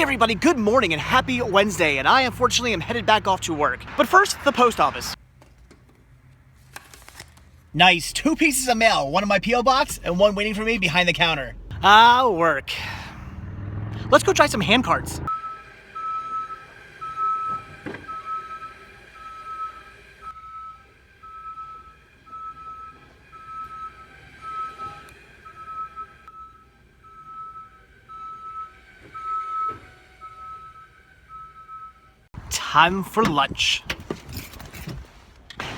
everybody, good morning and happy Wednesday, and I unfortunately am headed back off to work. But first, the post office. Nice, 2 pieces of mail, one in my P.O. box and one waiting for me behind the counter. Work. Let's go try some hand carts. Time for lunch.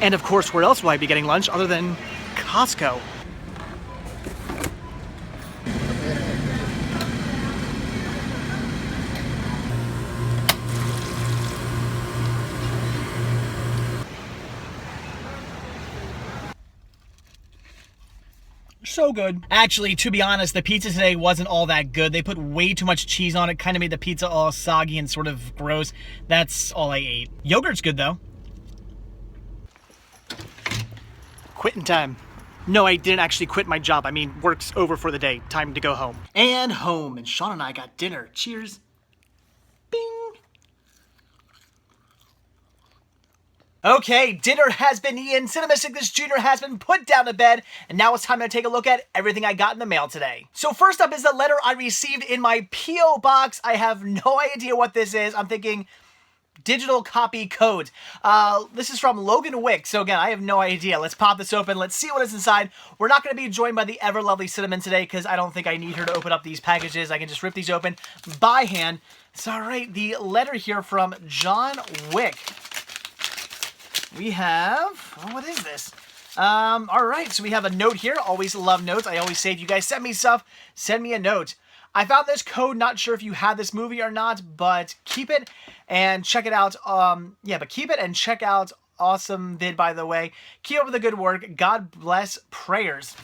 And of course, where else will I be getting lunch other than Costco? So good. Actually, to be honest, the pizza today wasn't all that good. They put way too much cheese on it, kind of made the pizza all soggy and sort of gross. That's all I ate. Yogurt's good though. Quitting time. No, I didn't actually quit my job. I mean, work's over for the day. Time to go home. And home. And Sean and I got dinner. Cheers. Bing. Okay, dinner has been eaten, Cinema Sickness Jr. has been put down to bed, and now it's time to take a look at everything I got in the mail today. So first up is the letter I received in my P.O. box. I have no idea what this is. I'm thinking digital copy code. This is from Logan Wick, so again, I have no idea. Let's pop this open. Let's see what is inside. We're not going to be joined by the ever lovely Cinnamon today because I don't think I need her to open up these packages. I can just rip these open by hand. So alright, the letter here from John Wick. We have, oh, what is this? All right, so we have a note here. Always love notes. I always say if you guys send me stuff, send me a note. I found this code, not sure if you had this movie or not, but keep it and check it out. But keep it and check out. Awesome vid, by the way. Keep up the good work. God bless. Prayers.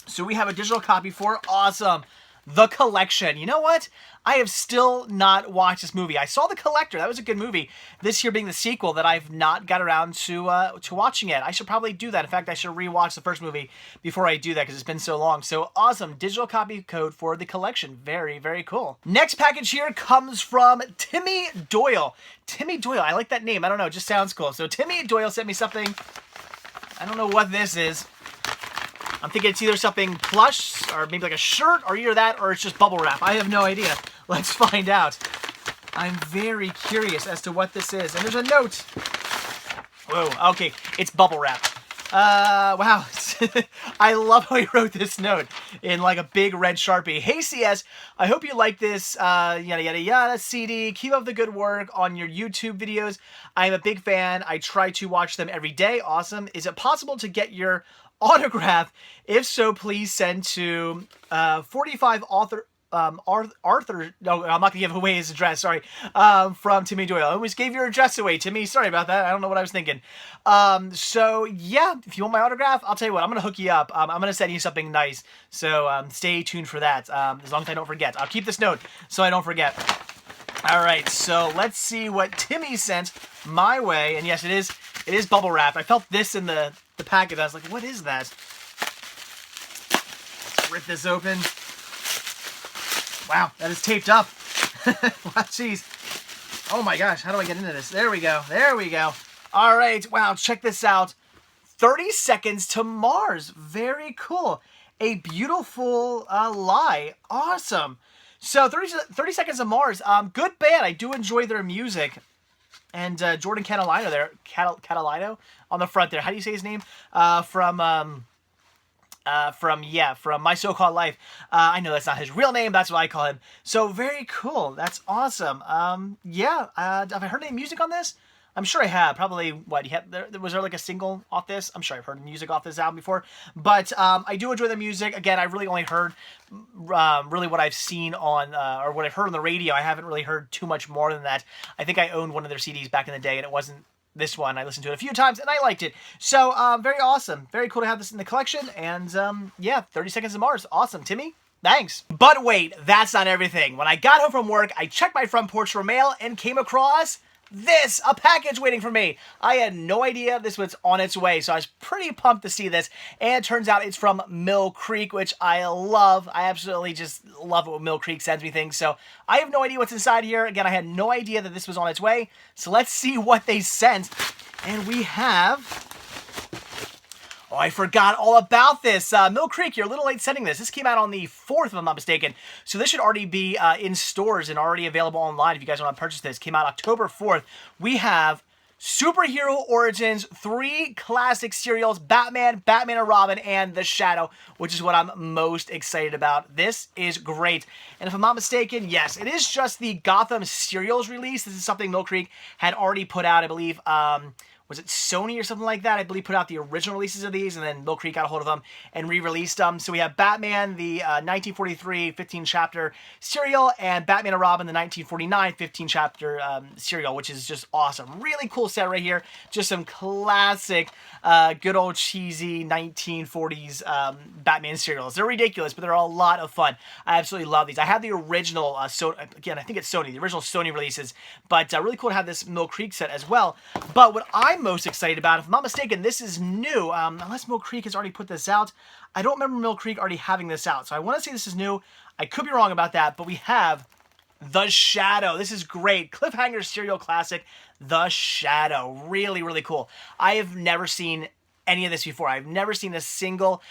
So we have a digital copy for awesome. The Collection. You know what? I have still not watched this movie. I saw The Collector. That was a good movie. This here being the sequel that I've not got around to watching it. I should probably do that. In fact, I should rewatch the first movie before I do that because it's been so long. So awesome. Digital copy code for The Collection. Very, very cool. Next package here comes from Timmy Doyle. Timmy Doyle. I like that name. I don't know. It just sounds cool. So Timmy Doyle sent me something. I don't know what this is. I'm thinking it's either something plush, or maybe like a shirt, or either that, or it's just bubble wrap. I have no idea. Let's find out. I'm very curious as to what this is. And there's a note. Whoa, okay, it's bubble wrap. Wow. I love how he wrote this note in like a big red Sharpie. Hey CS, I hope you like this, yada yada yada CD. Keep up the good work on your YouTube videos. I'm a big fan. I try to watch them every day. Awesome. Is it possible to get your autograph? If so, please send to 45 Arthur. No, I'm not gonna give away his address. Sorry, from Timmy Doyle. I almost gave your address away, Timmy. Sorry about that. I don't know what I was thinking. So yeah, if you want my autograph, I'll tell you what. I'm gonna hook you up. I'm gonna send you something nice. So stay tuned for that. As long as I don't forget, I'll keep this note so I don't forget. All right, so let's see what Timmy sent my way. And yes, it is bubble wrap. I felt this in the package. I was like, what is that? Let's rip this open. Wow, that is taped up. Wow, jeez. Oh my gosh, how do I get into this? There we go. There we go. All right, wow, check this out. 30 Seconds to Mars. Very cool. A Beautiful Lie. Awesome. So 30 Seconds to Mars. Good band. I do enjoy their music. And Jordan Catalino there. Catalino on the front there. How do you say his name? From My So-Called Life. I know that's not his real name. That's what I call him. So very cool. That's awesome. Have I heard any music on this? I'm sure I have. Probably, what, was there like a single off this? I'm sure I've heard music off this album before. But I do enjoy the music. Again, I've really only heard really what I've seen on, or what I've heard on the radio. I haven't really heard too much more than that. I think I owned one of their CDs back in the day, and it wasn't this one. I listened to it a few times, and I liked it. So, very awesome. Very cool to have this in the collection. And, yeah, 30 Seconds to Mars. Awesome. Timmy, thanks. But wait, that's not everything. When I got home from work, I checked my front porch for mail and came across this, a package waiting for me. I had no idea this was on its way, so I was pretty pumped to see this. And it turns out it's from Mill Creek, which I love. I absolutely just love it when Mill Creek sends me things. So I have no idea what's inside here. Again, I had no idea that this was on its way. So let's see what they sent. And we have... Oh, I forgot all about this. Mill Creek, you're a little late sending this. This came out on the 4th, if I'm not mistaken. So this should already be in stores and already available online if you guys want to purchase this. Came out October 4th. We have Superhero Origins, 3 classic serials, Batman, Batman and Robin, and The Shadow, which is what I'm most excited about. This is great. And if I'm not mistaken, yes, it is just the Gotham serials release. This is something Mill Creek had already put out, I believe, was it Sony or something like that? I believe put out the original releases of these, and then Mill Creek got a hold of them and re-released them. So we have Batman, the 1943 15-chapter serial, and Batman and Robin, the 1949 15-chapter serial, which is just awesome. Really cool set right here. Just some classic, good old cheesy 1940s Batman serials. They're ridiculous, but they're a lot of fun. I absolutely love these. I have the original, again, I think it's Sony, the original Sony releases, but really cool to have this Mill Creek set as well. But what I'm most excited about, if I'm not mistaken, this is new, unless Mill Creek has already put this out. I don't remember Mill Creek already having this out, so I want to say this is new. I could be wrong about that, but we have The Shadow. This is great. Cliffhanger serial classic, The Shadow. Really, really cool. I have never seen any of this before. I've never seen a single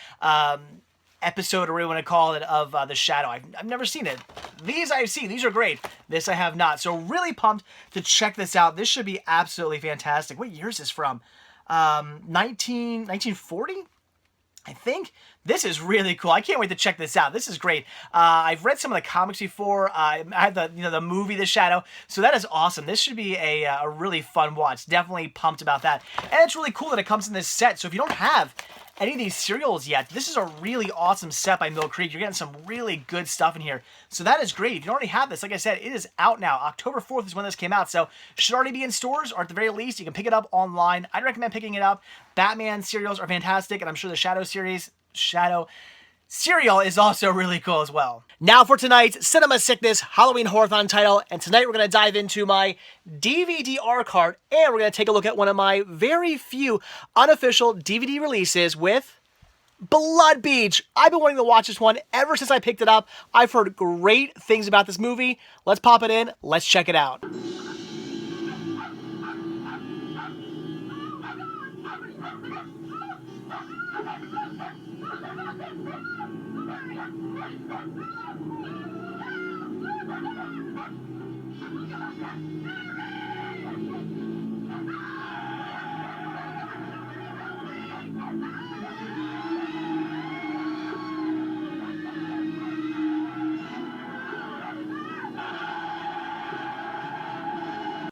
episode, or whatever you want to call it, of The Shadow. I've never seen it. These I've seen. These are great. This I have not. So really pumped to check this out. This should be absolutely fantastic. What year is this from? 1940? I think. This is really cool. I can't wait to check this out. This is great. I've read some of the comics before. I had the movie The Shadow, so that is awesome. This should be a really fun watch. Definitely pumped about that. And it's really cool that it comes in this set. So if you don't have any of these serials yet, this is a really awesome set by Mill Creek. You're getting some really good stuff in here. So that is great. If you don't already have this, like I said, it is out now. October 4th is when this came out, so it should already be in stores, or at the very least, you can pick it up online. I'd recommend picking it up. Batman serials are fantastic, and I'm sure the Shadow serial is also really cool as well. Now for tonight's Cinema Sickness Halloween Horathon title, and tonight we're going to dive into my DVD-R card, and we're going to take a look at one of my very few unofficial DVD releases with Blood Beach. I've been wanting to watch this one ever since I picked it up. I've heard great things about this movie. Let's pop it in. Let's check it out.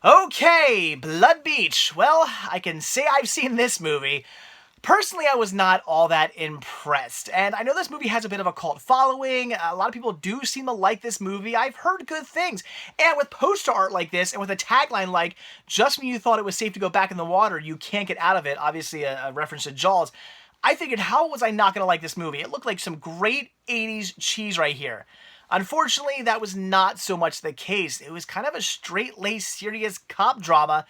Okay, Blood Beach. Well, I can say I've seen this movie. Personally, I was not all that impressed, and I know this movie has a bit of a cult following. A lot of people do seem to like this movie. I've heard good things, and with poster art like this, and with a tagline like, just when you thought it was safe to go back in the water, you can't get out of it, obviously a reference to Jaws, I figured, how was I not going to like this movie? It looked like some great 80s cheese right here. Unfortunately, that was not so much the case. It was kind of a straight-laced, serious cop drama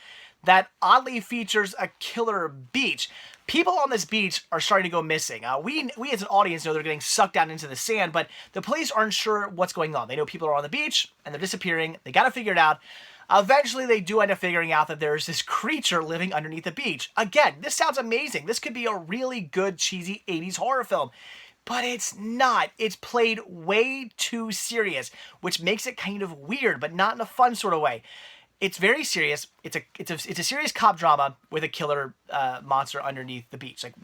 that oddly features a killer beach. People on this beach are starting to go missing. We as an audience know they're getting sucked down into the sand, but the police aren't sure what's going on. They know people are on the beach, and they're disappearing. They got to figure it out. Eventually, they do end up figuring out that there's this creature living underneath the beach. Again, this sounds amazing. This could be a really good, cheesy 80s horror film. But it's not. It's played way too serious, which makes it kind of weird, but not in a fun sort of way. It's very serious. It's a serious cop drama with a killer monster underneath the beach. Like,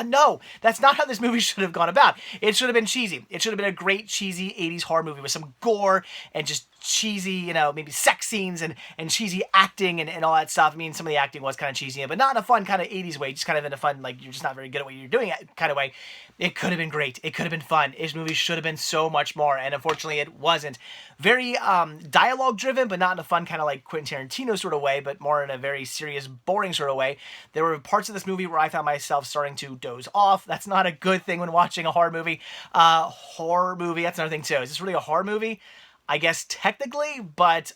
no, that's not how this movie should have gone about. It should have been cheesy. It should have been a great cheesy 80s horror movie with some gore and just cheesy, maybe sex scenes and cheesy acting and all that stuff. I mean, some of the acting was kind of cheesy, but not in a fun kind of 80s way, just kind of in a fun, like, you're just not very good at what you're doing kind of way. It could have been great. It could have been fun. This movie should have been so much more, and unfortunately it wasn't. Very dialogue driven, but not in a fun kind of like Quentin Tarantino sort of way, but more in a very serious, boring sort of way. There were parts of this movie where I found myself starting to doze off. That's not a good thing when watching a horror movie. That's another thing too. Is this really a horror movie? I guess technically, but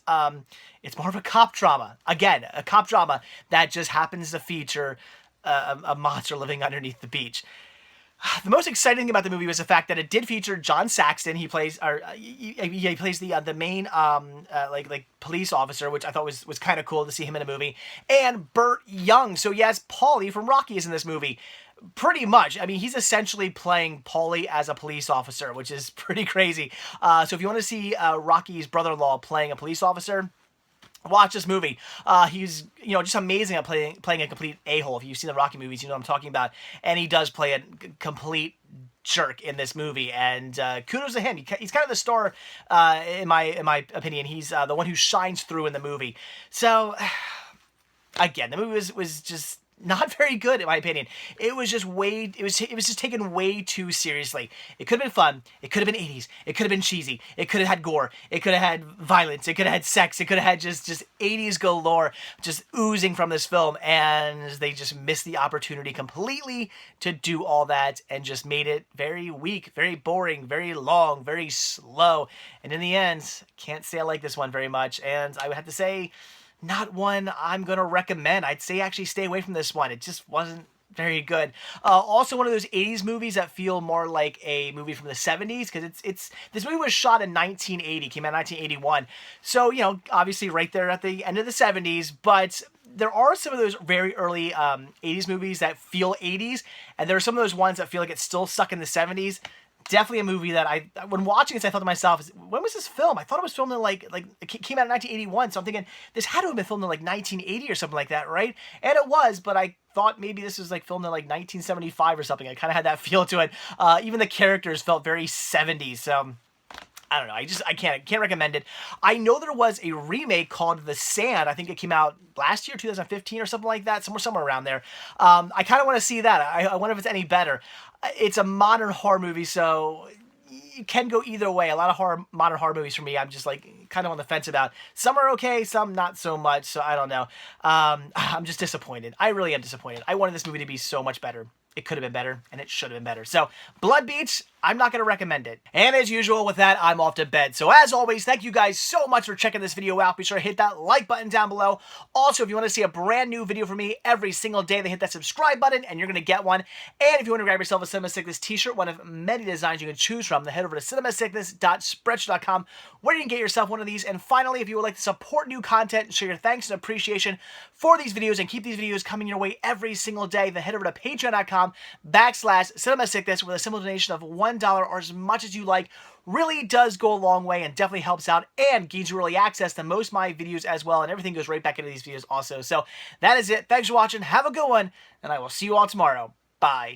it's more of a cop drama. Again, a cop drama that just happens to feature a monster living underneath the beach. The most exciting thing about the movie was the fact that it did feature John Saxon. He plays, he plays the main like police officer, which I thought was kind of cool to see him in a movie. And Burt Young. So yes, Paulie from Rocky is in this movie. Pretty much. I mean, he's essentially playing Paulie as a police officer, which is pretty crazy. So if you want to see Rocky's brother-in-law playing a police officer, watch this movie. He's, just amazing at playing a complete a-hole. If you've seen the Rocky movies, you know what I'm talking about. And he does play a complete jerk in this movie, and kudos to him. He's kind of the star, in my opinion. He's the one who shines through in the movie. So, again, the movie was just not very good, in my opinion. It was just it was just taken way too seriously. It could have been fun. It could have been 80s. It could have been cheesy. It could have had gore. It could have had violence. It could have had sex. It could have had just 80s galore just oozing from this film, and they just missed the opportunity completely to do all that and just made it very weak, very boring, very long, very slow. And in the end, can't say I like this one very much, and I would have to say, not one I'm going to recommend. I'd say actually stay away from this one. It just wasn't very good. Also one of those 80s movies that feel more like a movie from the 70s, because this movie was shot in 1980, came out in 1981. So, obviously right there at the end of the 70s, but there are some of those very early 80s movies that feel 80s, and there are some of those ones that feel like it's still stuck in the 70s. Definitely a movie that when watching this, I thought to myself, when was this film? I thought it was filmed in like it came out in 1981, so I'm thinking this had to have been filmed in like 1980 or something like that, right? And it was, but I thought maybe this was like filmed in like 1975 or something. I kind of had that feel to it. Even the characters felt very 70s, so I don't know. I can't recommend it. I know there was a remake called The Sand. I think it came out last year, 2015 or something like that, somewhere around there. I kind of want to see that. I wonder if it's any better. It's a modern horror movie, so you can go either way. A lot of modern horror movies for me, I'm just like kind of on the fence about. Some are okay, some not so much, so I don't know. I'm just disappointed. I really am disappointed. I wanted this movie to be so much better. It could have been better, and it should have been better. So, Blood Beach, I'm not going to recommend it. And as usual, with that, I'm off to bed. So as always, thank you guys so much for checking this video out. Be sure to hit that like button down below. Also, if you want to see a brand new video from me every single day, then hit that subscribe button, and you're going to get one. And if you want to grab yourself a Cinema Sickness t-shirt, one of many designs you can choose from, then head over to cinemasickness.spreadshirt.com, where you can get yourself one of these. And finally, if you would like to support new content and show your thanks and appreciation for these videos and keep these videos coming your way every single day, then head over to patreon.com/cinemasickness with a simple donation of $1 or as much as you like. Really does go a long way and definitely helps out and gains you early access to most of my videos as well, and everything goes right back into these videos also. So that is it. Thanks for watching. Have a good one, and I will see you all tomorrow. Bye.